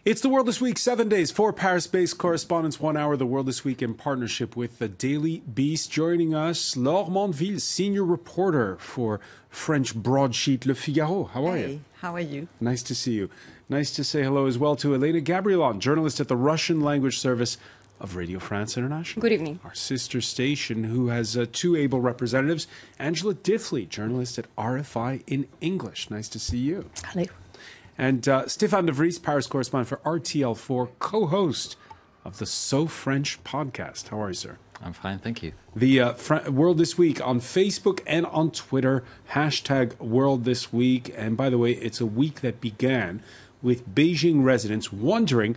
It's the World This Week, 7 days, 4 Paris-based correspondents, 1 hour. The World This Week in partnership with the Daily Beast. Joining us, Laure Mondeville, senior reporter for French broadsheet Le Figaro. How are you? Hey, how are you? Nice to see you. Nice to say hello as well to Elena Gabrielon, journalist at the Russian language service of Radio France International. Good evening. Our sister station, who has two able representatives. Angela Diffley, journalist at RFI in English. Nice to see you. Hello. And Stéphane de Vries, Paris correspondent for RTL4, co-host of the So French podcast. How are you, sir? I'm fine, thank you. The World This Week on Facebook and on Twitter, hashtag World This Week. And by the way, it's a week that began with Beijing residents wondering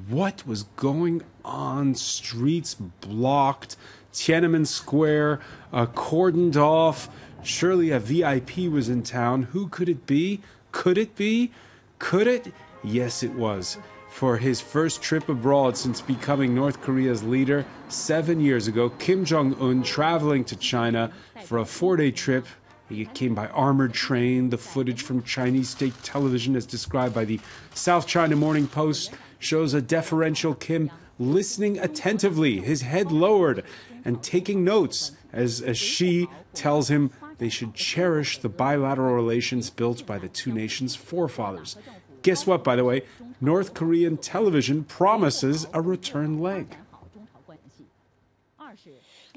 what was going on. Streets blocked, Tiananmen Square cordoned off. Surely a VIP was in town. Who could it be? Could it be? Could it? Yes, it was. For his first trip abroad since becoming North Korea's leader 7 years ago, Kim Jong-Un traveling to China for a 4-day trip. He came by armored train. The footage from Chinese state television, as described by the South China Morning Post, shows a deferential Kim listening attentively, his head lowered, and taking notes as Xi tells him they should cherish the bilateral relations built by the two nations' forefathers. Guess what, by the way? North Korean television promises a return leg.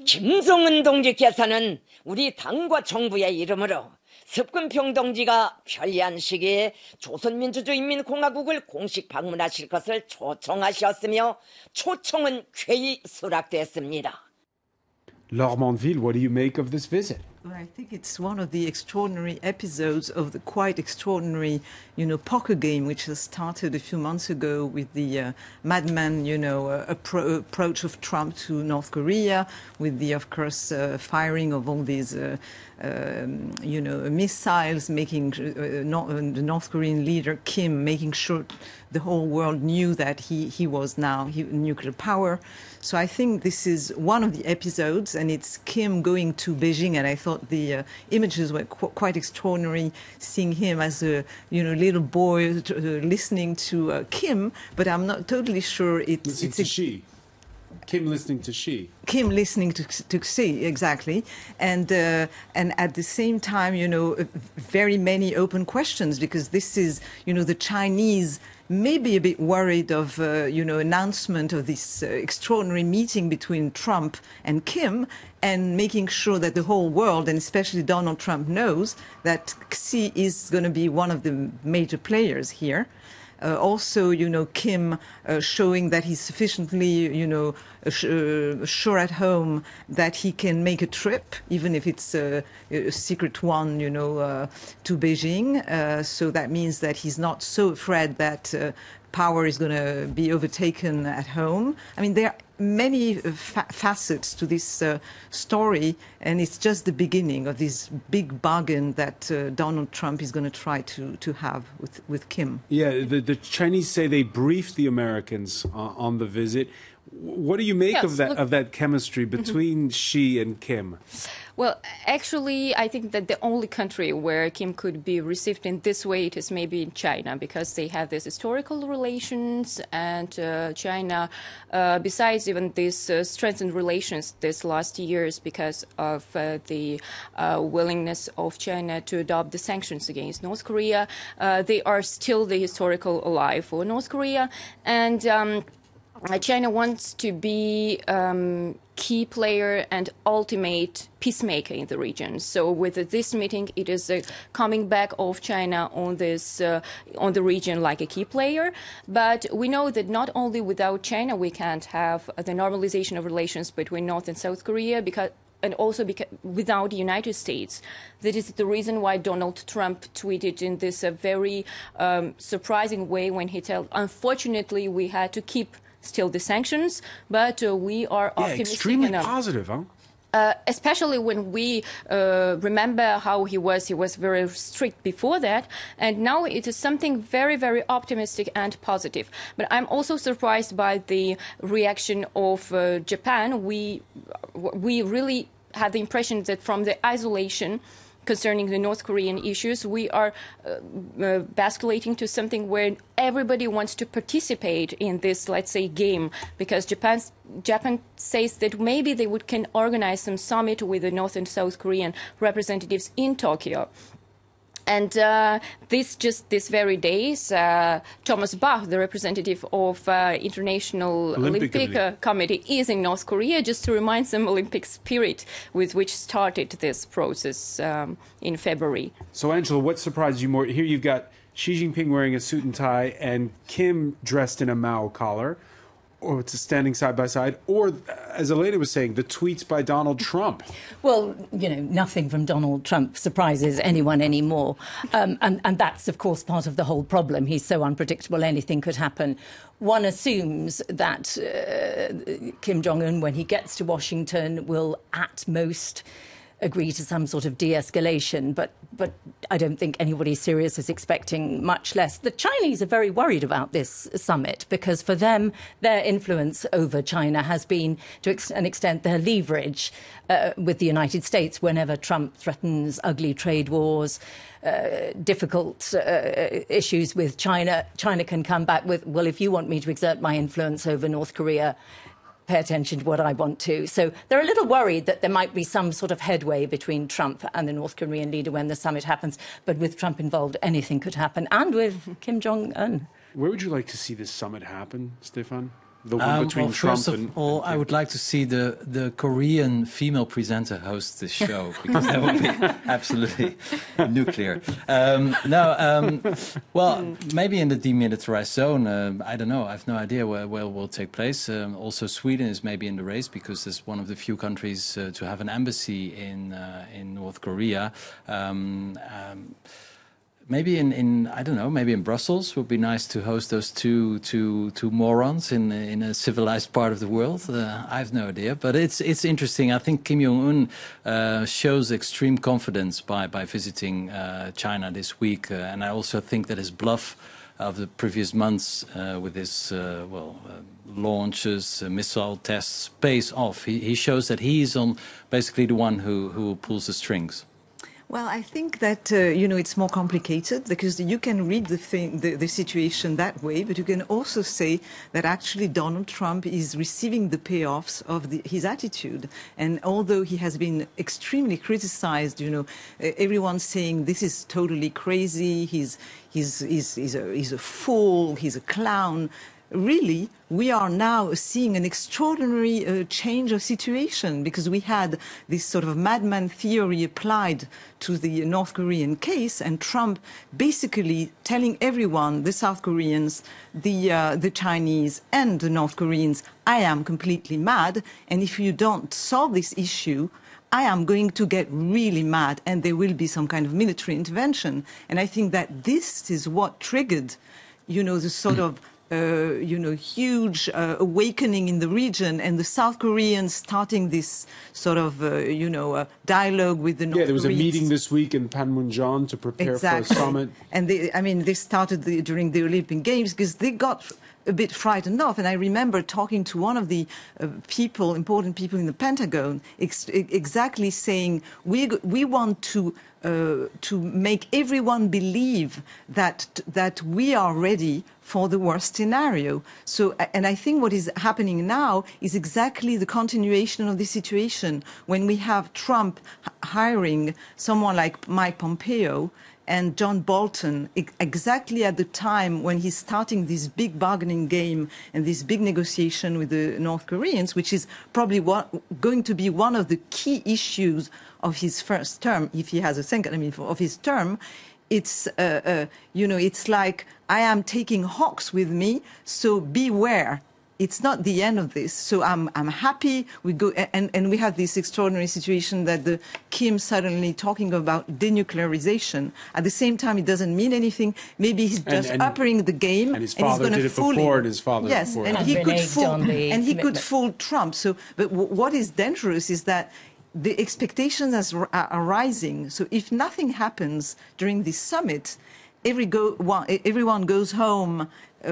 김정은 동지께서는 우리 당과 정부의 이름으로 습근평 동지가 편리한 시기에 조선민주주의인민공화국을 공식 방문하실 것을 초청하셨으며 초청은 쾌히 수락됐습니다. Laure Mondeville, what do you make of this visit? Well, I think it's one of the extraordinary episodes of the quite extraordinary, poker game which has started a few months ago with the madman, approach of Trump to North Korea, with the, of course, firing of all these, missiles, making the North Korean leader Kim making sure the whole world knew that he was now nuclear power. So I think this is one of the episodes, and it's Kim going to Beijing, and I thought the images were quite extraordinary, seeing him as a little boy listening to Kim, but I'm not totally sure it's Xi. Kim listening to Xi. Kim listening to Xi, exactly. And at the same time, very many open questions, because this is, the Chinese may be a bit worried of, announcement of this extraordinary meeting between Trump and Kim, and making sure that the whole world, and especially Donald Trump, knows that Xi is going to be one of the major players here. Also, Kim showing that he's sufficiently, sure at home that he can make a trip, even if it's a secret one, to Beijing. So that means that he's not so afraid that power is going to be overtaken at home. I mean, there are many facets to this story, and it's just the beginning of this big bargain that Donald Trump is going to try to have with Kim. Yeah, the Chinese say they briefed the Americans on the visit. What do you make of that chemistry between Xi and Kim? Well, actually, I think that the only country where Kim could be received in this way is maybe in China, because they have these historical relations, and China, besides even these strengthened relations this last years because of the willingness of China to adopt the sanctions against North Korea, they are still the historical ally for North Korea, and China wants to be key player and ultimate peacemaker in the region. So with this meeting, it is coming back of China on this on the region like a key player. But we know that not only without China we can't have the normalization of relations between North and South Korea, and also without the United States. That is the reason why Donald Trump tweeted in this very surprising way when he told, unfortunately, we had to keep still the sanctions, but we are optimistic. Extremely positive, huh? Especially when we remember how he was very strict before that, and now it is something very, very optimistic and positive. But I'm also surprised by the reaction of Japan. We really had the impression that from the isolation concerning the North Korean issues, we are basculating to something where everybody wants to participate in this, let's say, game, because Japan says that maybe they can organize some summit with the North and South Korean representatives in Tokyo. And these very days, Thomas Bach, the representative of International Olympic Committee, is in North Korea just to remind some Olympic spirit with which started this process in February. So, Angela, what surprised you more? Here you've got Xi Jinping wearing a suit and tie and Kim dressed in a Mao collar, or it's standing side by side, or, as Elena was saying, the tweets by Donald Trump. Well, nothing from Donald Trump surprises anyone anymore. And that's, of course, part of the whole problem. He's so unpredictable, anything could happen. One assumes that Kim Jong-Un, when he gets to Washington, will at most agree to some sort of de-escalation, but I don't think anybody serious is expecting much less. The Chinese are very worried about this summit because for them, their influence over China has been, to an extent, their leverage with the United States. Whenever Trump threatens ugly trade wars, difficult issues with China, China can come back with, well, if you want me to exert my influence over North Korea, pay attention to what I want to. So they're a little worried that there might be some sort of headway between Trump and the North Korean leader when the summit happens. But with Trump involved, anything could happen. And with Kim Jong-un. Where would you like to see this summit happen, Stefan? The one between Trump first of all, I would like to see the Korean female presenter host this show, because that would be absolutely nuclear. Well, maybe in the demilitarized zone, I don't know. I have no idea where it will take place. Also, Sweden is maybe in the race because it's one of the few countries to have an embassy in North Korea. Maybe in I don't know, maybe in Brussels would be nice to host those two morons in a civilized part of the world. I have no idea, but it's interesting. I think Kim Jong-Un shows extreme confidence by visiting China this week, and I also think that his bluff of the previous months with his launches, missile tests pays off. He shows that he's basically the one who pulls the strings. Well, I think that, it's more complicated because you can read the situation that way, but you can also say that actually Donald Trump is receiving the payoffs of his attitude. And although he has been extremely criticized, everyone's saying this is totally crazy, he's a fool, he's a clown. Really, we are now seeing an extraordinary change of situation because we had this sort of madman theory applied to the North Korean case, and Trump basically telling everyone, the South Koreans, the Chinese and the North Koreans, I am completely mad, and if you don't solve this issue, I am going to get really mad and there will be some kind of military intervention. And I think that this is what triggered, the sort of huge awakening in the region, and the South Koreans starting this sort of, dialogue with the North Koreans. Yeah, there was a meeting this week in Panmunjom to prepare for a summit. And they started during the Olympic Games because they got a bit frightened off. And I remember talking to one of the important people in the Pentagon, exactly saying, we want to make everyone believe that we are ready for the worst scenario. So, and I think what is happening now is exactly the continuation of the situation when we have Trump hiring someone like Mike Pompeo and John Bolton exactly at the time when he's starting this big bargaining game and this big negotiation with the North Koreans, which is probably going to be one of the key issues of his first term, if he has a second, of his term. It's, it's like, I am taking hawks with me, so beware. It's not the end of this. So I'm happy we go, and we have this extraordinary situation that the Kim suddenly talking about denuclearization. At the same time, it doesn't mean anything. Maybe he's just upping the game. And his father did it before, and his father. Yes, before. And he could fool Trump. So, but what is dangerous is that the expectations are rising. So if nothing happens during this summit, everyone goes home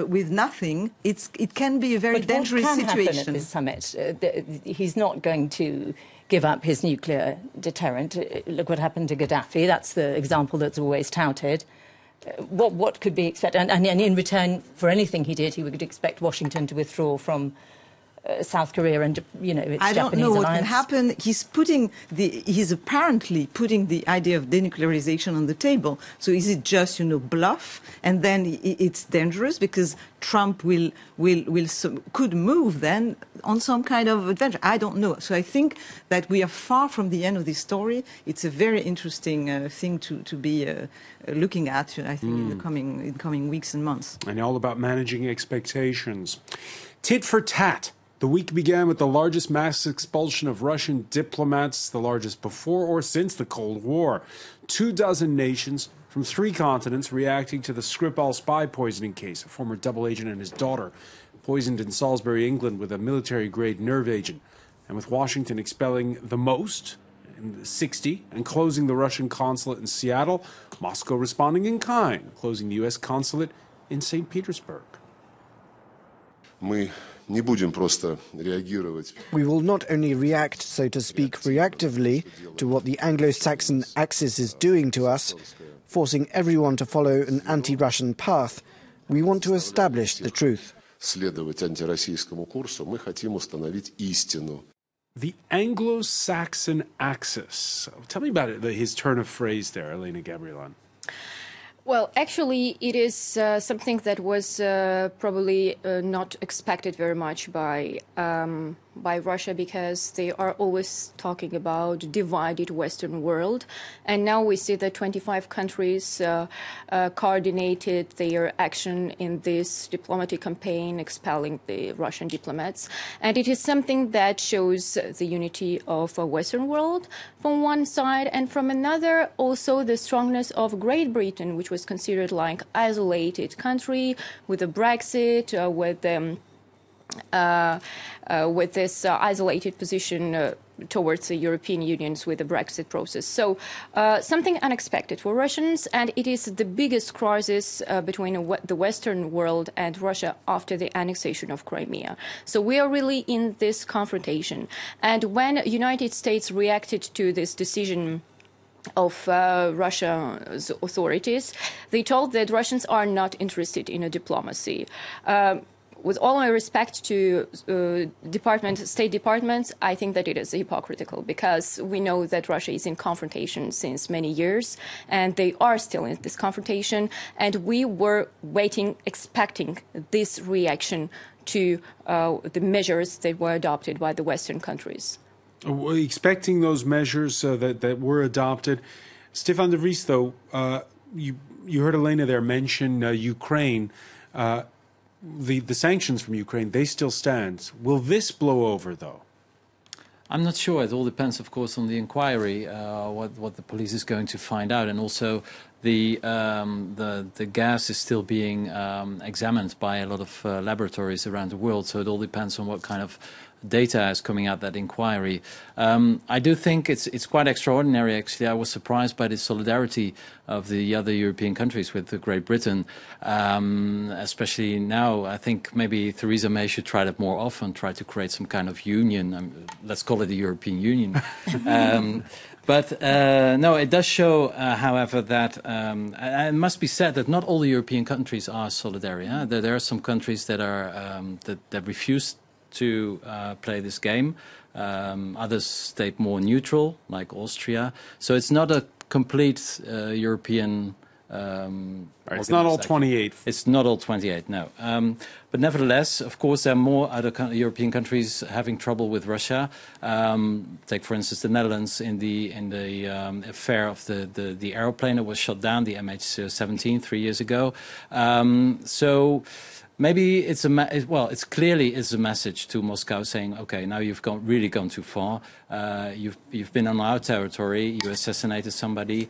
with nothing. It can be a very dangerous situation. Happen at this summit? He's not going to give up his nuclear deterrent. Look what happened to Gaddafi. That's the example that's always touted. What could be expected? And in return for anything he did, he would expect Washington to withdraw from South Korea and, its I don't Japanese know what alliance. can happen. He's apparently putting the idea of denuclearization on the table. So is it just, bluff? And then it's dangerous because Trump could move then on some kind of adventure. I don't know. So I think that we are far from the end of this story. It's a very interesting thing to be looking at, I think, in the coming weeks and months. And all about managing expectations. Tit for tat. The week began with the largest mass expulsion of Russian diplomats, the largest before or since the Cold War. 24 nations from 3 continents reacting to the Skripal spy poisoning case. A former double agent and his daughter poisoned in Salisbury, England, with a military-grade nerve agent. And with Washington expelling the most, 60, and closing the Russian consulate in Seattle, Moscow responding in kind, closing the U.S. consulate in St. Petersburg. We will not only react, so to speak, reactively to what the Anglo-Saxon Axis is doing to us, forcing everyone to follow an anti-Russian path. We want to establish the truth. The Anglo-Saxon Axis. Tell me about his turn of phrase there, Elena Gabrielon. Well, actually, it is something that was probably not expected very much by Russia, because they are always talking about divided Western world. And now we see that 25 countries coordinated their action in this diplomatic campaign, expelling the Russian diplomats. And it is something that shows the unity of a Western world from one side, and from another, also the strongness of Great Britain, which was considered like isolated country with the Brexit, with this isolated position towards the European Union with the Brexit process. So something unexpected for Russians, and it is the biggest crisis between the Western world and Russia after the annexation of Crimea. So we are really in this confrontation. And when United States reacted to this decision of Russia's authorities, they told that Russians are not interested in a diplomacy. With all my respect to State Departments, I think that it is hypocritical, because we know that Russia is in confrontation since many years, and they are still in this confrontation, and we were waiting, expecting this reaction to the measures that were adopted by the Western countries. Expecting those measures that were adopted. Stefan de Vries, though, you heard Elena there mention Ukraine. The sanctions from Ukraine, they still stand. Will this blow over, though? I'm not sure. It all depends, of course, on the inquiry, what the police is going to find out, and also the gas is still being examined by a lot of laboratories around the world. So it all depends on what kind of data is coming out that inquiry. I do think it's quite extraordinary, actually. I was surprised by the solidarity of the other European countries with Great Britain, especially now. I think maybe Theresa May should try that more often, try to create some kind of union. Let's call it the European Union. But no, it does show, however, that it must be said that not all the European countries are solidary. Huh? There are some countries that are that refuse to play this game. Others stayed more neutral, like Austria. So it's not a complete European. It's not all 28. It's not all 28, no. But nevertheless, of course, there are more other European countries having trouble with Russia. Take, for instance, the Netherlands in the affair of the aeroplane that was shot down, the MH17, 3 years ago. So maybe it's clearly is a message to Moscow saying, okay, now you've really gone too far. You've been on our territory. You assassinated somebody.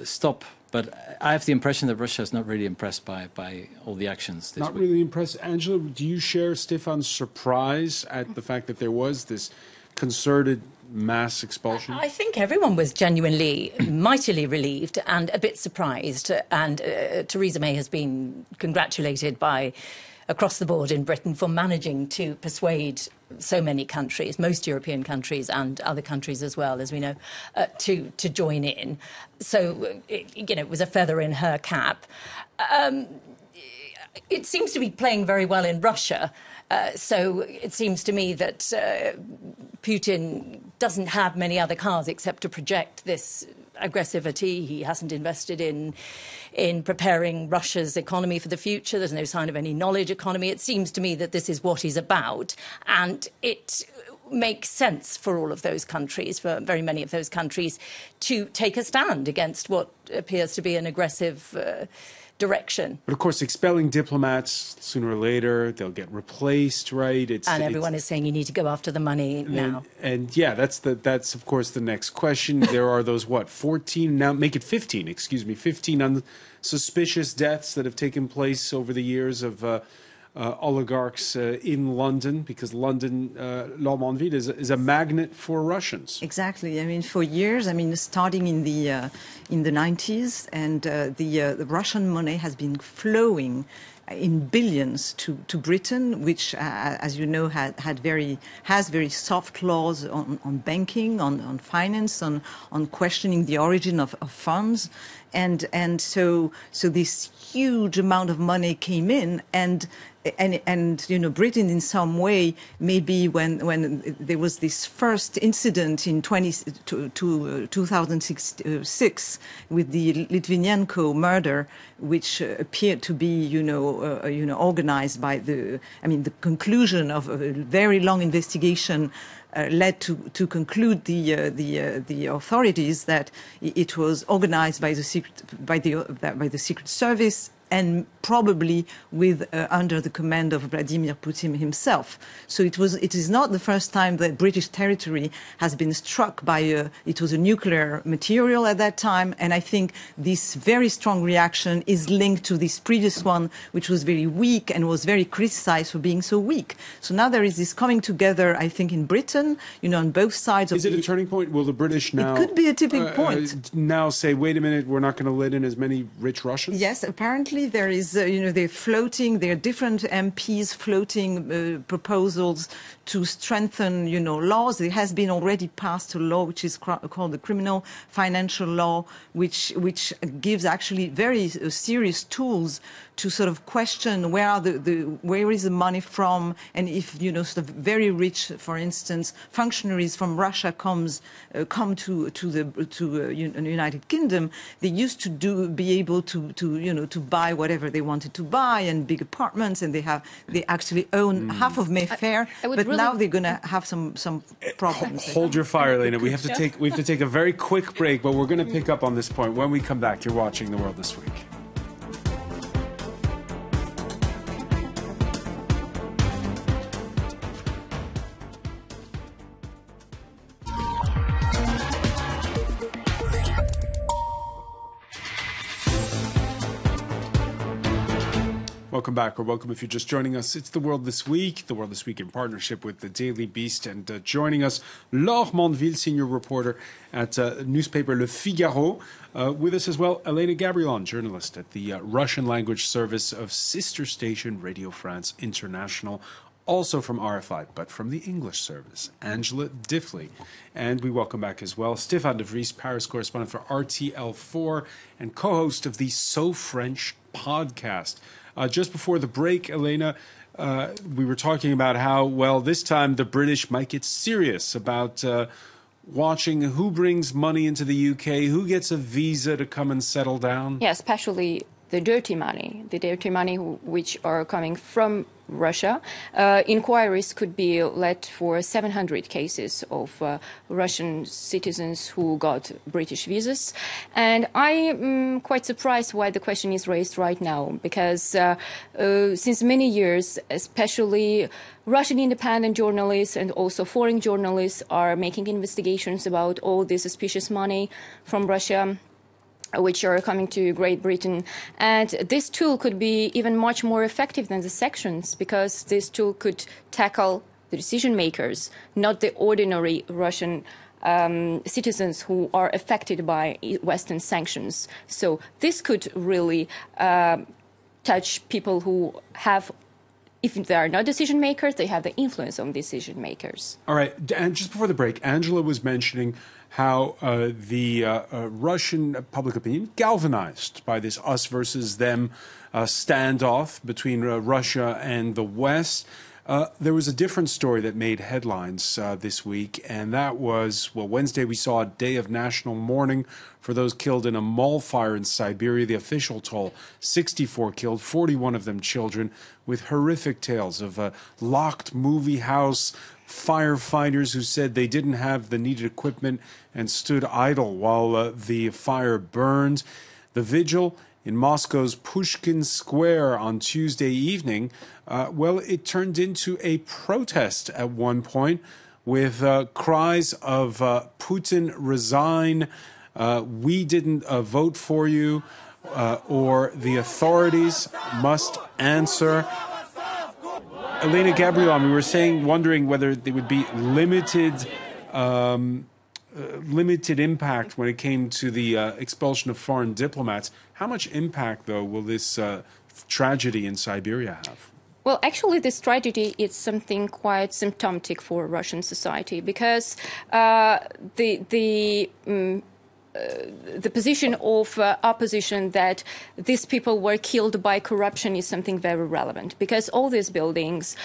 Stop. But I have the impression that Russia is not really impressed by all the actions. Not really impressed. Angela, do you share Stefan's surprise at the fact that there was this concerted mass expulsion? I think everyone was genuinely, mightily relieved and a bit surprised. And Theresa May has been congratulated by across the board in Britain for managing to persuade so many countries, most European countries and other countries as well, as we know, to join in. So, it was a feather in her cap. It seems to be playing very well in Russia. So it seems to me that Putin doesn't have many other cards except to project this aggressivity. He hasn't invested in preparing Russia's economy for the future. There's no sign of any knowledge economy. It seems to me that this is what he's about. And it makes sense for all of those countries, for very many of those countries, to take a stand against what appears to be an aggressive direction. But of course, expelling diplomats, sooner or later, they'll get replaced, right? Everyone is saying you need to go after the money now. And yeah, that's of course the next question. There are those, 14, now make it 15, 15 unsuspicious deaths that have taken place over the years of oligarchs in London, because London, Laure Mandeville, is a magnet for Russians. Exactly. I mean, for years, starting in the 90s, and the Russian money has been flowing in billions to Britain, which, as you know, has very soft laws on banking, on finance, on questioning the origin of funds, and so this huge amount of money came in, and Britain in some way, maybe when there was this first incident in 2006 with the Litvinenko murder, which appeared to be organized by the conclusion of a very long investigation led to conclude the authorities that it was organized by the Secret Service, and probably with under the command of Vladimir Putin himself. So it is not the first time that British territory has been struck by it was a nuclear material at that time, and I think this very strong reaction is linked to this previous one, which was very weak and was very criticized for being so weak. So now there is this coming together, I think, in Britain, on both sides of Is it a turning point? Will the British now... It could be a tipping point. Now say, wait a minute, we're not going to let in as many rich Russians? Yes, apparently there is, they're floating, there are different MPs floating proposals to strengthen, laws. There has been already passed a law which is called the Criminal Financial Law, which gives actually very serious tools to sort of question where is the money from, and if sort of very rich, for instance, functionaries from Russia come to the United Kingdom, they used to be able to buy whatever they wanted to buy, and big apartments, and they actually own half of Mayfair, but now they're going to have some problems. Hold your fire, Elena. We have to take a very quick break, but we're going to pick up on this point when we come back. You're watching The World This Week. Welcome back, or welcome if you're just joining us. It's The World This Week in partnership with the Daily Beast. And joining us, Laure Mandeville, senior reporter at newspaper Le Figaro. With us as well, Elena Gabrielon, journalist at the Russian language service of sister station Radio France International. Also from RFI, but from the English service, Angela Diffley. And we welcome back as well Stéphane de Vries, Paris correspondent for RTL4 and co-host of the So French podcast. Just before the break, Elena, we were talking about how, this time the British might get serious about watching who brings money into the UK, who gets a visa to come and settle down. Yeah, especially the dirty money which are coming from Russia. Inquiries could be led for 700 cases of Russian citizens who got British visas. And I'm quite surprised why the question is raised right now, because since many years, especially Russian independent journalists and also foreign journalists are making investigations about all this suspicious money from Russia, which are coming to Great Britain. And this tool could be even much more effective than the sanctions, because this tool could tackle the decision makers, not the ordinary Russian citizens who are affected by Western sanctions. So this could really touch people who have if they are not decision makers, they have the influence on decision makers. All right. And just before the break, Angela was mentioning how the Russian public opinion, galvanized by this us versus them standoff between Russia and the West. There was a different story that made headlines this week, and that was, well, Wednesday we saw a day of national mourning for those killed in a mall fire in Siberia. The official toll, 64 killed, 41 of them children, with horrific tales of a locked movie house, firefighters who said they didn't have the needed equipment and stood idle while the fire burned. The vigil in Moscow's Pushkin Square on Tuesday evening, well, it turned into a protest at one point with cries of Putin resign, we didn't vote for you, or the authorities must answer. Elena Gabriel, we were wondering whether there would be limited impact when it came to the expulsion of foreign diplomats. How much impact, though, will this tragedy in Siberia have? Well, actually, this tragedy is something quite symptomatic for Russian society because the position of opposition that these people were killed by corruption is something very relevant because all these buildings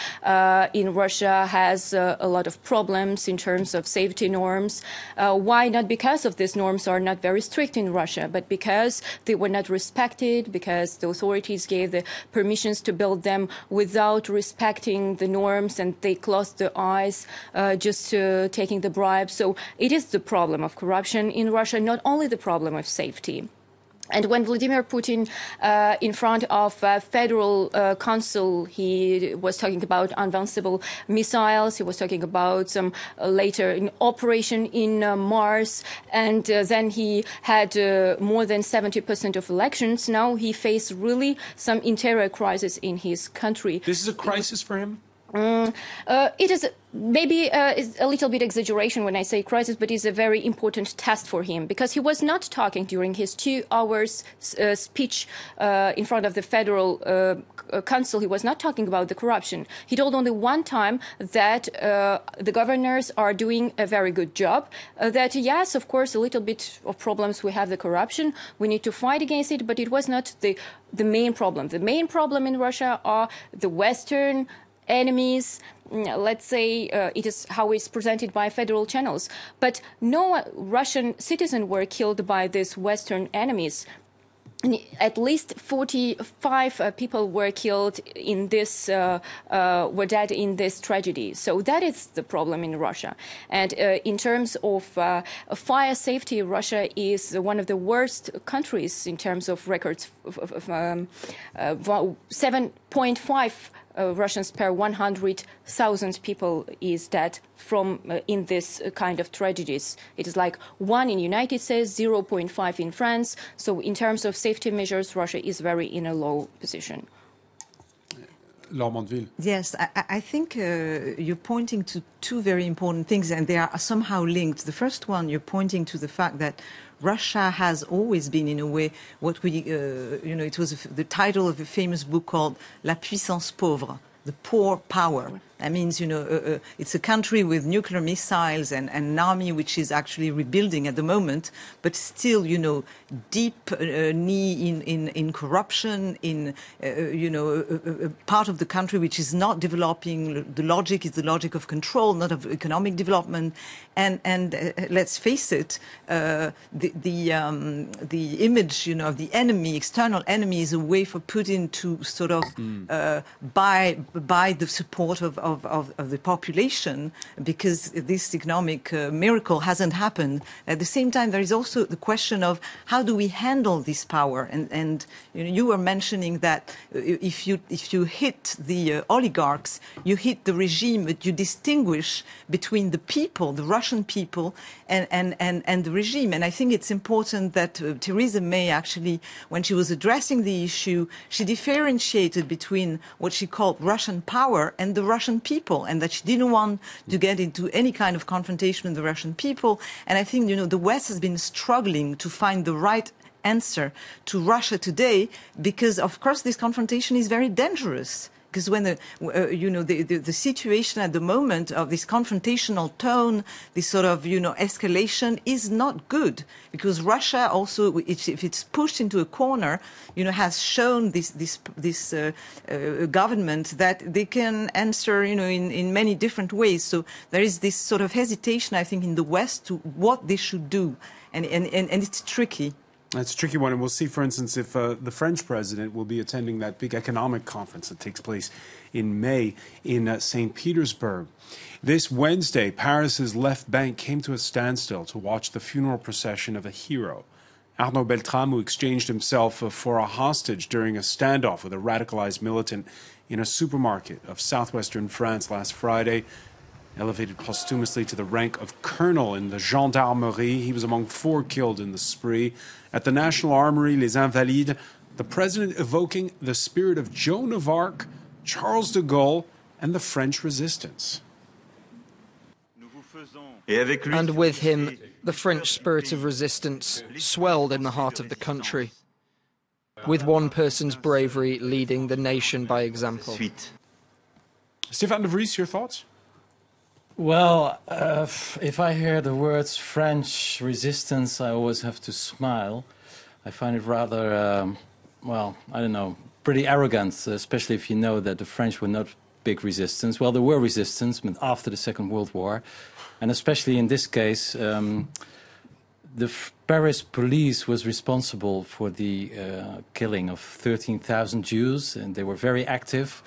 in Russia has a lot of problems in terms of safety norms. Why? Not because of these norms are not very strict in Russia, but because they were not respected, because the authorities gave the permissions to build them without respecting the norms, and they closed their eyes just taking the bribes. So it is the problem of corruption in Russia, not only the problem of safety. And when Vladimir Putin, in front of Federal Council, he was talking about invincible missiles. He was talking about some later an operation in Mars. And then he had more than 70% of elections. Now he faced really some interior crisis in his country. This is a crisis for him? It is maybe a little bit exaggeration when I say crisis, but it's a very important test for him because he was not talking during his 2 hours speech in front of the Federal Council. He was not talking about the corruption. He told only one time that the governors are doing a very good job, that yes, of course, a little bit of problems we have the corruption. We need to fight against it, but it was not the main problem. The main problem in Russia are the Western enemies. Let's say it is how it's presented by federal channels. But no Russian citizen were killed by these Western enemies. At least 45 people were killed in this, were dead in this tragedy. So that is the problem in Russia. And in terms of fire safety, Russia is one of the worst countries in terms of records. 7.5 Russians per 100,000 people is dead from in this kind of tragedies. It is like 1 in United States, 0.5 in France. So in terms of safety measures, Russia is very in a low position. Laure Mondeville. Yes, I think you're pointing to 2 very important things, and they are somehow linked. The first one, you're pointing to the fact that Russia has always been, in a way, what we, it was the title of a famous book called La puissance pauvre, the poor power. That means, it's a country with nuclear missiles and an army which is actually rebuilding at the moment, but still, deep knee in corruption, in, a part of the country which is not developing. The logic is the logic of control, not of economic development. And let's face it, the image, of the enemy, external enemy, is a way for Putin to sort of buy the support of the population, because this economic miracle hasn't happened. At the same time, there is also the question of how do we handle this power? And you were mentioning that if you hit the oligarchs, you hit the regime, but you distinguish between the people, the Russian people, and the regime. And I think it's important that Theresa May actually, when she was addressing the issue, she differentiated between what she called Russian power and the Russian people, and that she didn't want to get into any kind of confrontation with the Russian people. And I think, the West has been struggling to find the right answer to Russia today, because, of course, this confrontation is very dangerous. Because when the situation at the moment of this confrontational tone, this sort of escalation is not good, because Russia also, if it's pushed into a corner, has shown this government that they can answer in many different ways. So there is this sort of hesitation, I think, in the West to what they should do, and it's tricky. It's a tricky one, and we'll see, for instance, if the French president will be attending that big economic conference that takes place in May in St. Petersburg. This Wednesday, Paris's left bank came to a standstill to watch the funeral procession of a hero, Arnaud Beltrame, who exchanged himself for a hostage during a standoff with a radicalized militant in a supermarket of southwestern France last Friday. Elevated posthumously to the rank of colonel in the gendarmerie, he was among 4 killed in the spree. At the National Armory, Les Invalides, the president evoking the spirit of Joan of Arc, Charles de Gaulle, and the French resistance. And with him, the French spirit of resistance swelled in the heart of the country, with one person's bravery leading the nation by example. Stéphane de Vries, your thoughts? Well, if I hear the words French resistance, I always have to smile. I find it rather, I don't know, pretty arrogant, especially if you know that the French were not big resistance. Well, there were resistance after the Second World War, and especially in this case, the Paris police was responsible for the killing of 13,000 Jews, and they were very active,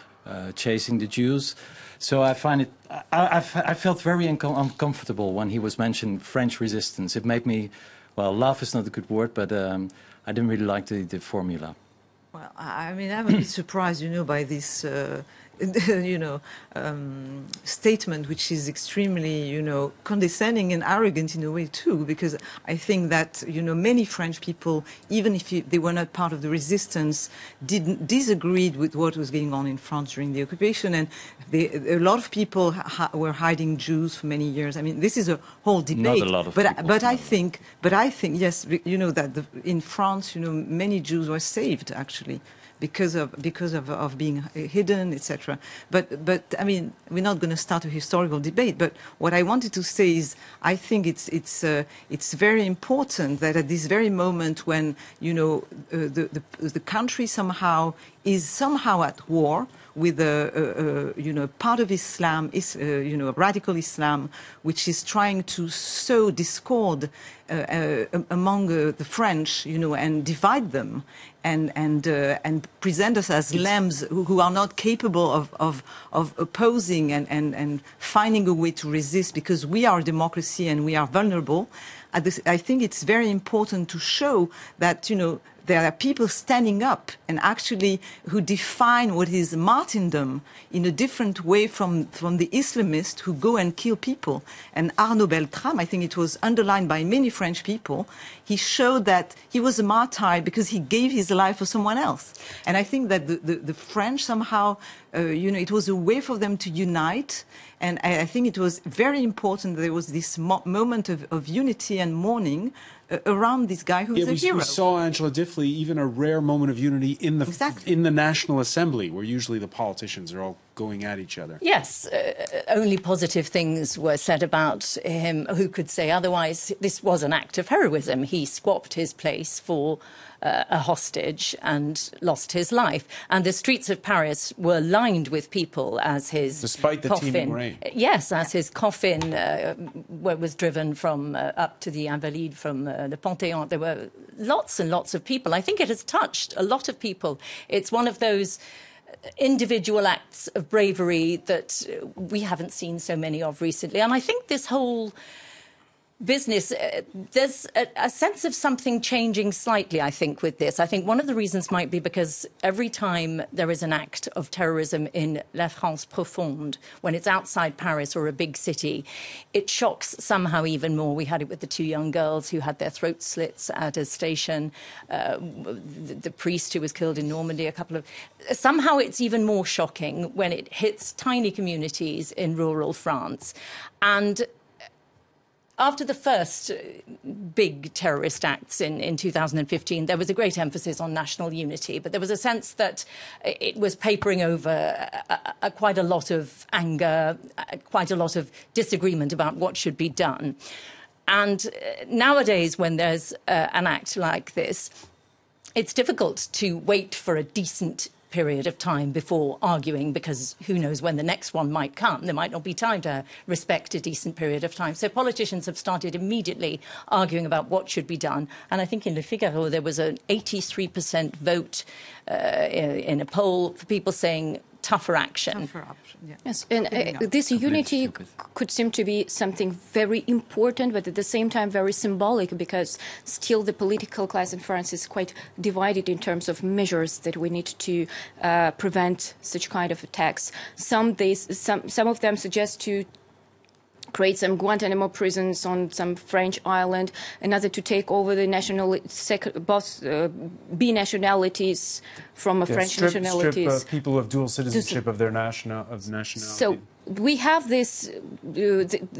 chasing the Jews. So I find it, I felt very uncomfortable when he was mentioned French resistance. It made me, well, laugh is not a good word, but I didn't really like the formula. Well, I mean, I'm a bit surprised, by this, statement, which is extremely, condescending and arrogant in a way too, because I think that, many French people, even if they were not part of the resistance, disagreed with what was going on in France during the occupation, and a lot of people were hiding Jews for many years. I mean, this is a whole debate. Not a lot of people. But I think, yes, that in France, many Jews were saved actually, because of being hidden, etc. But I mean, we're not going to start a historical debate. But what I wanted to say is, I think it's very important that at this very moment when the country is somehow at war with part of Islam is radical Islam, which is trying to sow discord among the French, and divide them, and present us as lambs who are not capable of opposing and finding a way to resist, because we are a democracy and we are vulnerable. I think it's very important to show that there are people standing up and actually who define what is martyrdom in a different way from the Islamists who go and kill people. And Arnaud Beltrame, I think it was underlined by many French people, he showed that he was a martyr because he gave his life for someone else. And I think that the French somehow, it was a way for them to unite. And I think it was very important that there was this moment of unity and mourning around this guy who's a hero. We saw, Angela Diffley, even a rare moment of unity in the National Assembly, where usually the politicians are all going at each other. Yes, only positive things were said about him. Who could say otherwise? This was an act of heroism. He swapped his place for a hostage and lost his life. And the streets of Paris were lined with people as his Despite the coffin, teeming rain. Yes, as his coffin was driven from up to the Invalides from the Panthéon. There were lots and lots of people. I think it has touched a lot of people. It's one of those individual acts of bravery that we haven't seen so many of recently. And I think this whole business, there's a sense of something changing slightly, I think, with this. I think one of the reasons might be because every time there is an act of terrorism in La France Profonde, when it's outside Paris or a big city, it shocks somehow even more. We had it with the 2 young girls who had their throats slits at a station, the priest who was killed in Normandy, somehow it's even more shocking when it hits tiny communities in rural France. And after the first big terrorist acts in 2015, there was a great emphasis on national unity, but there was a sense that it was papering over quite a lot of anger, quite a lot of disagreement about what should be done. And nowadays, when there's an act like this, it's difficult to wait for a decent period of time before arguing, because who knows when the next one might come. There might not be time to respect a decent period of time. So politicians have started immediately arguing about what should be done. And I think in Le Figaro there was an 83% vote in a poll for people saying tougher action. Yeah. Yes, and this unity could seem to be something very important, but at the same time very symbolic, because still the political class in France is quite divided in terms of measures that we need to prevent such kind of attacks. Some of them suggest to create some Guantanamo prisons on some French island, another to take over the B nationalities from French nationalities. Strip people of dual citizenship of their nationality. So we have this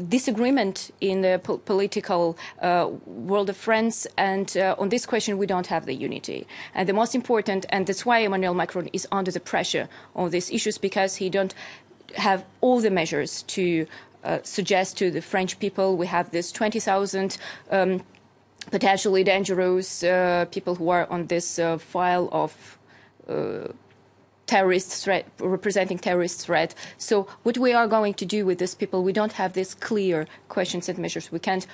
disagreement in the political world of France, and on this question we don't have the unity. And the most important, and that's why Emmanuel Macron is under the pressure on these issues, because he don't have all the measures to suggest to the French people. We have this 20,000 potentially dangerous people who are on this file of terrorist threat, representing terrorist threat. So what we are going to do with these people, we don't have these clear questions and measures. We can't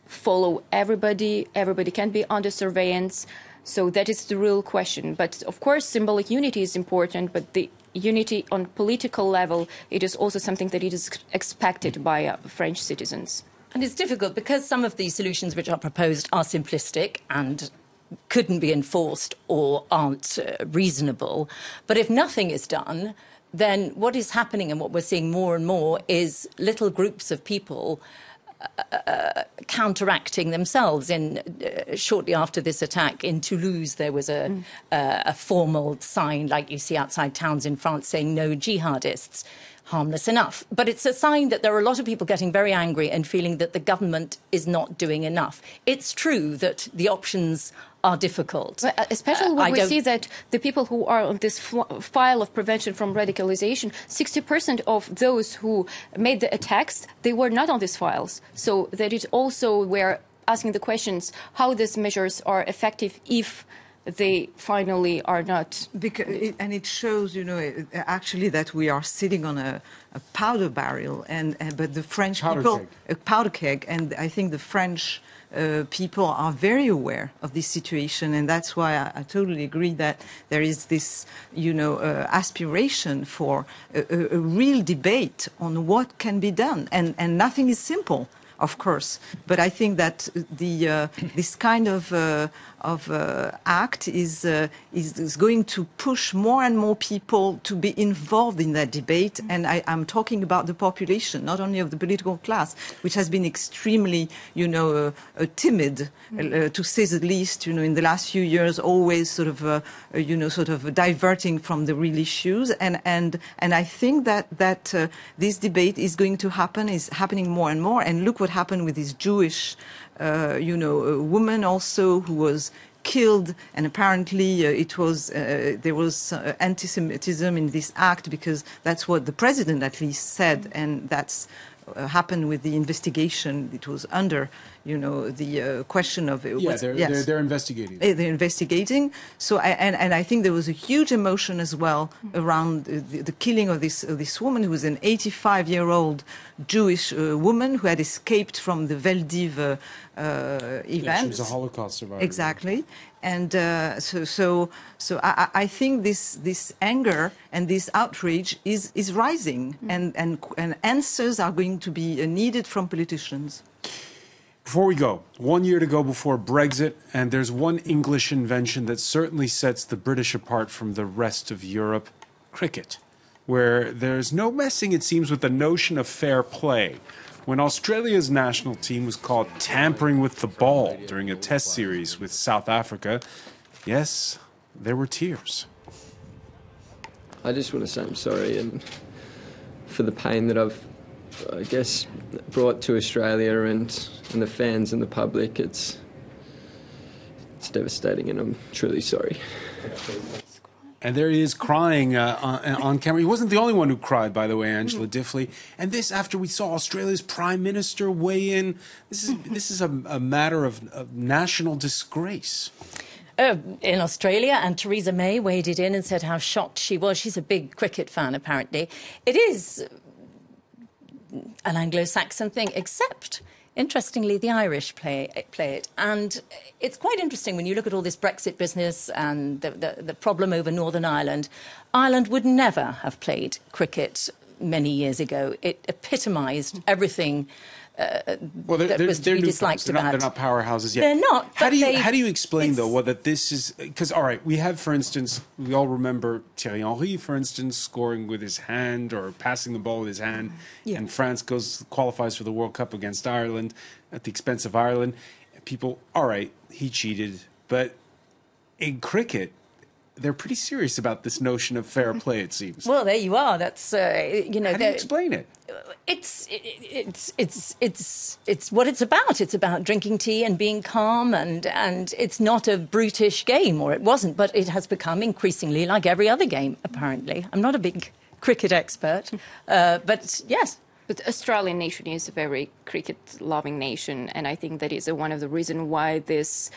follow everybody. Everybody can be under surveillance. So that is the real question. But of course, symbolic unity is important, but the unity on political level, it is also something that it is expected by French citizens. And it's difficult because some of the solutions which are proposed are simplistic and couldn't be enforced or aren't reasonable. But if nothing is done, then what is happening and what we're seeing more and more is little groups of people counteracting themselves. Shortly after this attack in Toulouse, there was a formal sign like you see outside towns in France saying no jihadists. Harmless enough. But it's a sign that there are a lot of people getting very angry and feeling that the government is not doing enough. It's true that the options are difficult. Especially when we see that the people who are on this file of prevention from radicalization, 60% of those who made the attacks, they were not on these files. So that it also, we're asking the questions how these measures are effective if they finally are not. And it shows, actually that we are sitting on a powder barrel, but the French people, a powder keg, and I think the French people are very aware of this situation, and that's why I totally agree that there is this, aspiration for a real debate on what can be done, and nothing is simple. Of course, but I think that this kind of act is going to push more and more people to be involved in that debate. And I'm talking about the population, not only of the political class, which has been extremely, timid, to say the least. In the last few years, always sort of diverting from the real issues. And I think that this debate is going to happen, is happening more and more. And look what happened with this Jewish, woman also who was killed, and apparently there was anti-Semitism in this act, because that's what the president at least said, and that's happened with the investigation. It was under, the question of... they're investigating. They're investigating. So, and I think there was a huge emotion as well around the killing of this woman, who was an 85-year-old Jewish woman who had escaped from the Veldiv event. Yeah, she was a Holocaust survivor. Exactly. And so I think this anger and this outrage is rising, and answers are going to be needed from politicians. Before we go, 1 year to go before Brexit, and there's one English invention that certainly sets the British apart from the rest of Europe: cricket, where there's no messing, it seems, with the notion of fair play. When Australia's national team was caught tampering with the ball during a test series with South Africa, yes, there were tears. I just want to say I'm sorry and for the pain that I've I guess, brought to Australia and the fans and the public, it's devastating, and I'm truly sorry. And there he is crying on camera. He wasn't the only one who cried, by the way, Angela Diffley. And this after we saw Australia's Prime Minister weigh in. This is a matter of national disgrace. In Australia, and Theresa May waded in and said how shocked she was. She's a big cricket fan, apparently. It is an Anglo-Saxon thing, except, interestingly, the Irish play it. And it's quite interesting when you look at all this Brexit business and the problem over Northern Ireland. Ireland would never have played cricket many years ago. It epitomised everything well, that was to be disliked about. They're not powerhouses yet. They're not. How do you explain, though, that this is... Because, all right, we have, for instance, we all remember Thierry Henry, for instance, scoring with his hand or passing the ball with his hand, and France qualifies for the World Cup against Ireland at the expense of Ireland. People, all right, he cheated. But in cricket, they're pretty serious about this notion of fair play, it seems. Well, there you are. That's, you know... How do you explain it? It's what it's about. It's about drinking tea and being calm, and it's not a brutish game, or it wasn't, but it has become increasingly like every other game, apparently. I'm not a big cricket expert, but yes. But the Australian nation is a very cricket-loving nation, and I think that is one of the reasons why this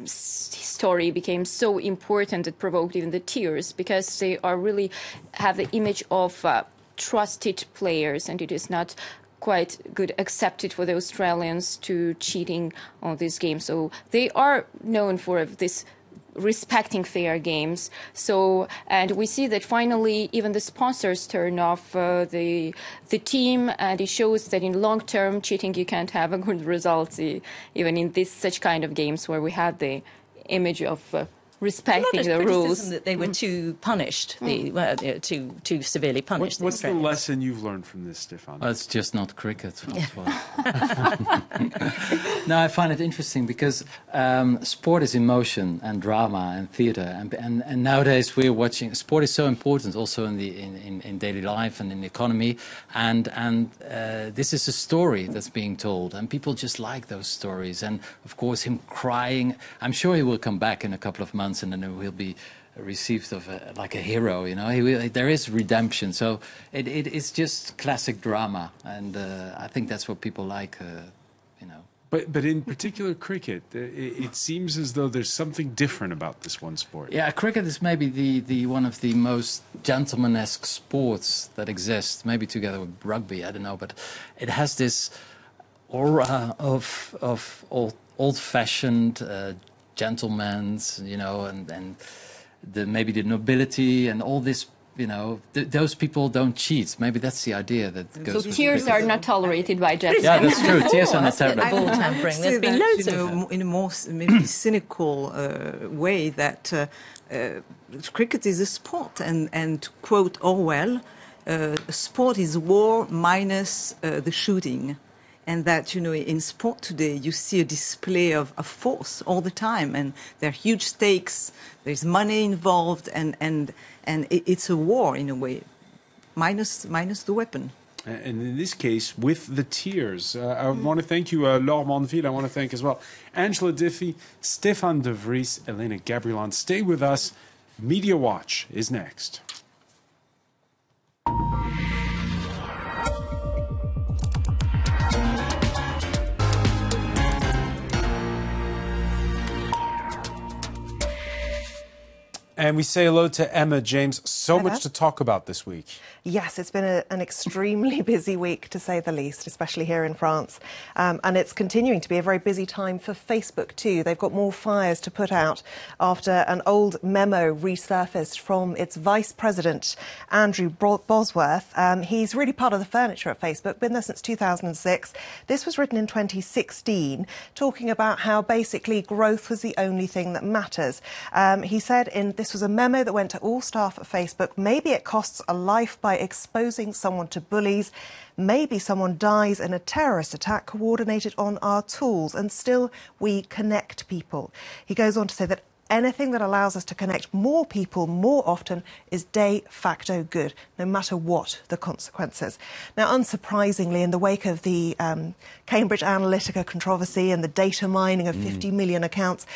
story became so important. It provoked even the tears, because they are really have the image of trusted players, and it is not quite good accepted for the Australians to cheating on this game. So they are known for this respecting fair games. So, and we see that finally even the sponsors turn off the team, and it shows that in long-term cheating you can't have a good result, even in such kind of games where we had the image of respecting the rules. That they were too punished, too severely punished. What's the lesson you've learned from this, Stefan? Well, it's just not cricket. No, I find it interesting because sport is emotion and drama and theatre, and nowadays we're watching. Sport is so important also in daily life and in the economy, and this is a story that's being told, and people just like those stories. And of course, him crying. I'm sure he will come back in a couple of months, and then he'll be received like a hero, you know. There is redemption, so it's just classic drama, and I think that's what people like, you know. But in particular cricket, it seems as though there's something different about this one sport. Yeah, cricket is maybe the one of the most gentleman-esque sports that exist, maybe together with rugby, I don't know, but it has this aura of old-fashioned gentlemen, you know, and maybe the nobility and all this, you know, those people don't cheat. Maybe that's the idea that goes. So tears are not tolerated by judges. Yeah, that's true. Tears are not tolerated. Ball tampering. There's been loads of in a more maybe cynical way that cricket is a sport, and to quote Orwell, sport is war minus the shooting. And that, you know, in sport today, you see a display of force all the time, and there are huge stakes. There's money involved, and it's a war in a way, minus the weapon. And in this case, with the tears, I want to thank you, Laure Mondeville. I want to thank as well Angela Diffley, Stefan de Vries, Elena Gabrielon. Stay with us. Media Watch is next. And we say hello to Emma James. So much to talk about this week. Yes, it's been an extremely busy week, to say the least, especially here in France. And it's continuing to be a very busy time for Facebook, too. They've got more fires to put out after an old memo resurfaced from its vice president, Andrew Bosworth. He's really part of the furniture at Facebook, been there since 2006. This was written in 2016, talking about how basically growth was the only thing that matters. He said this was a memo that went to all staff at Facebook. Maybe it costs a life by exposing someone to bullies. Maybe someone dies in a terrorist attack coordinated on our tools, and still we connect people. He goes on to say that anything that allows us to connect more people more often is de facto good, no matter what the consequences. Now, unsurprisingly, in the wake of the Cambridge Analytica controversy and the data mining of 50 million accounts,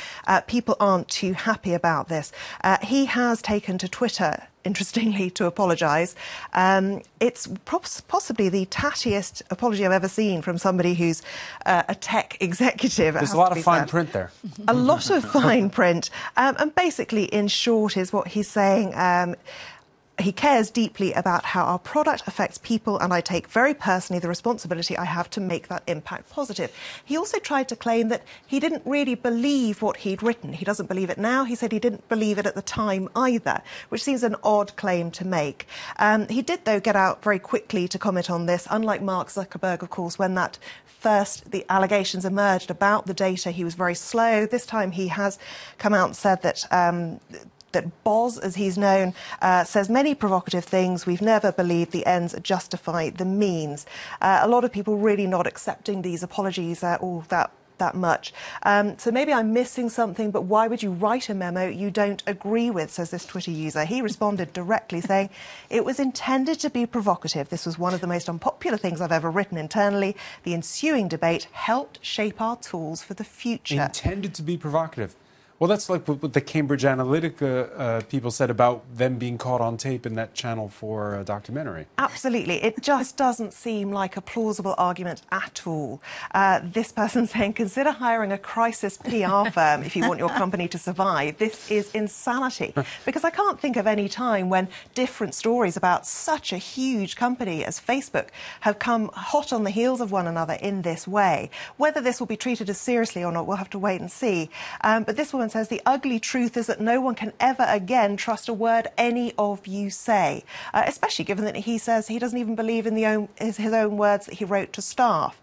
people aren't too happy about this. He has taken to Twitter, interestingly, to apologise. It's possibly the tattiest apology I've ever seen from somebody who's a tech executive. There's a lot of fine print there. A lot of fine print. And basically, in short, is what he's saying. He cares deeply about how our product affects people, and I take very personally the responsibility I have to make that impact positive. He also tried to claim that he didn't really believe what he'd written. He doesn't believe it now. He said he didn't believe it at the time either, which seems an odd claim to make. He did, though, get out very quickly to comment on this, unlike Mark Zuckerberg, of course, when the allegations emerged about the data. He was very slow. This time he has come out and said that Boz, as he's known, says many provocative things. We've never believed the ends justify the means. A lot of people really not accepting these apologies all that much. So maybe I'm missing something, but why would you write a memo you don't agree with, says this Twitter user. He responded directly saying, it was intended to be provocative. This was one of the most unpopular things I've ever written internally. The ensuing debate helped shape our tools for the future. Intended to be provocative. Well, that's like what the Cambridge Analytica people said about them being caught on tape in that Channel 4 documentary. Absolutely. It just doesn't seem like a plausible argument at all. This person saying, consider hiring a crisis PR firm if you want your company to survive. This is insanity. Because I can't think of any time when different stories about such a huge company as Facebook have come hot on the heels of one another in this way. Whether this will be treated as seriously or not, we'll have to wait and see. But this woman says the ugly truth is that no one can ever again trust a word any of you say, especially given that he says he doesn't even believe in his own words that he wrote to staff.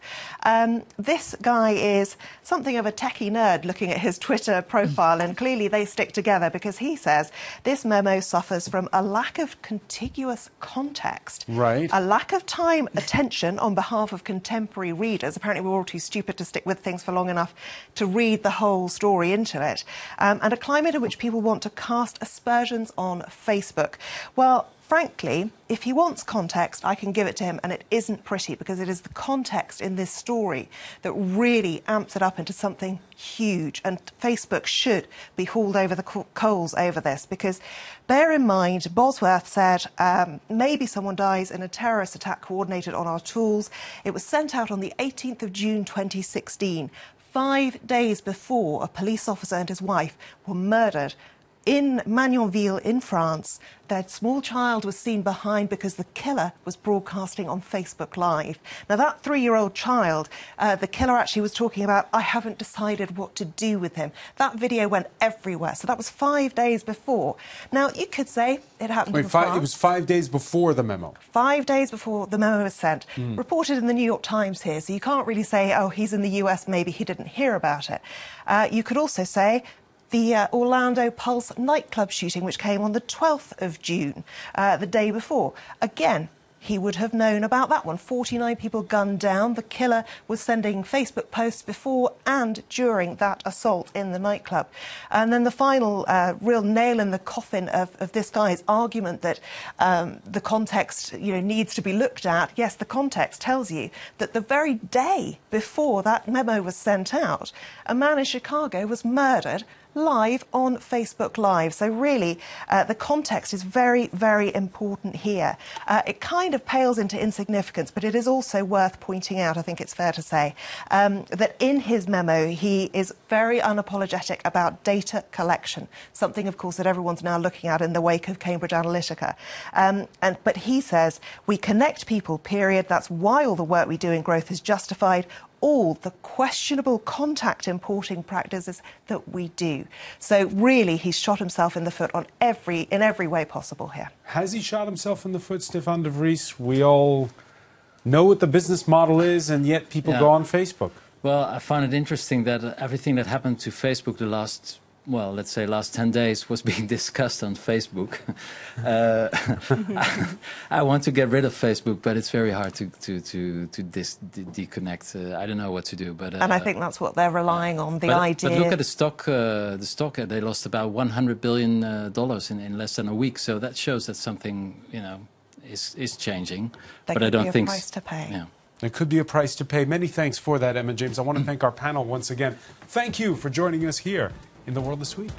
This guy is something of a techie nerd looking at his Twitter profile, and clearly they stick together because he says this memo suffers from a lack of contiguous context, right? A lack of time, attention on behalf of contemporary readers. Apparently we're all too stupid to stick with things for long enough to read the whole story into it. And a climate in which people want to cast aspersions on Facebook. Well, frankly, if he wants context, I can give it to him, and it isn't pretty, because it is the context in this story that really amps it up into something huge. And Facebook should be hauled over the coals over this, because bear in mind, Bosworth said maybe someone dies in a terrorist attack coordinated on our tools. It was sent out on the 18th of June 2016. 5 days before a police officer and his wife were murdered in Magnanville in France. Their small child was seen behind because the killer was broadcasting on Facebook Live. Now, that 3-year-old child, the killer actually was talking about, I haven't decided what to do with him. That video went everywhere. So that was 5 days before. Now, you could say it happened in France. It was 5 days before the memo. 5 days before the memo was sent. Reported in the New York Times here. So you can't really say, oh, he's in the US, maybe he didn't hear about it. You could also say the Orlando Pulse nightclub shooting, which came on the 12th of June, the day before. Again, he would have known about that one. 49 people gunned down. The killer was sending Facebook posts before and during that assault in the nightclub. And then the final real nail in the coffin of this guy's argument that the context, needs to be looked at. Yes, the context tells you that the very day before that memo was sent out, a man in Chicago was murdered live on Facebook Live. So really, the context is very, very important here. It kind of pales into insignificance, but it is also worth pointing out, I think it's fair to say, that in his memo, he is very unapologetic about data collection, something, of course, that everyone's now looking at in the wake of Cambridge Analytica. But he says, we connect people, period. That's why all the work we do in growth is justified. All the questionable contact importing practices that we do. So really, he's shot himself in the foot in every way possible here. Has he shot himself in the foot, Stefan de Vries? We all know what the business model is, and yet people go on Facebook. Well, I find it interesting that everything that happened to Facebook the last well, let's say last 10 days was being discussed on Facebook. I want to get rid of Facebook, but it's very hard to disconnect. I don't know what to do. But and I think that's what they're relying on, the idea. But look at the stock. They lost about $100 billion in less than a week. So that shows that something, is changing. There but I don't be a think price to pay. Yeah. There could be a price to pay. Many thanks for that, Emma James. I want to thank our panel once again. Thank you for joining us here in The World This Week.